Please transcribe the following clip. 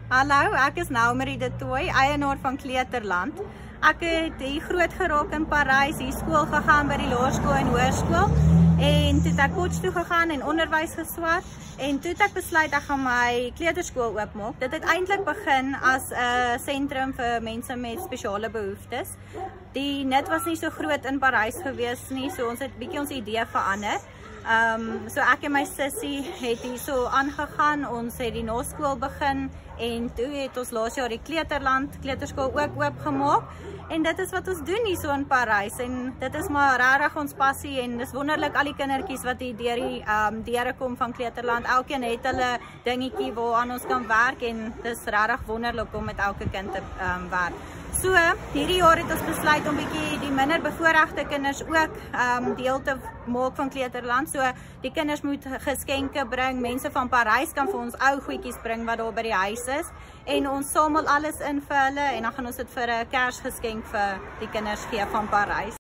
Hallo, ek is Naomi de Tooy, eienaar van Kleuterland. Ek het hier groot geraak in Parys, hier skool gegaan by die laerskool en hoërskool. En toe het ek Potch toe gegaan en onderwys geswat. En toe het ek besluit ek gaan my kleuterskool oopmaak. Dit het eintlik begin as 'n sentrum vir mense met spesiale behoeftes. Die nut was nie so groot in Parys gewees nie, so ons het bietjie ons idee verander. So ek en my sussie het hier so aangegaan, ons het die naskool begin en toe het ons laas jaar die kleuterskool ook oopgemaak. En dit is wat ons doen hier so in Parys en dit is maar regtig ons passie en dis wonderlik al die kindertjies wat hier deur die deure kom van Kleuterland. Elkeen het hulle dingetjie waaraan ons kan werk en dis regtig wonderlik om met elke kind te werk. So, hierdie jaar het ons besluit om bietjie die minder bevoorregte kinders ook deel te maak van Kleuterland. So, die kinders moet geskenke bring, mense van Parys kan vir ons ou goedjies bring wat daar by die huis is. En ons samel alles in vir hulle en dan gaan ons dit vir 'n Kersgeskenk vir die kinders gee van Parys.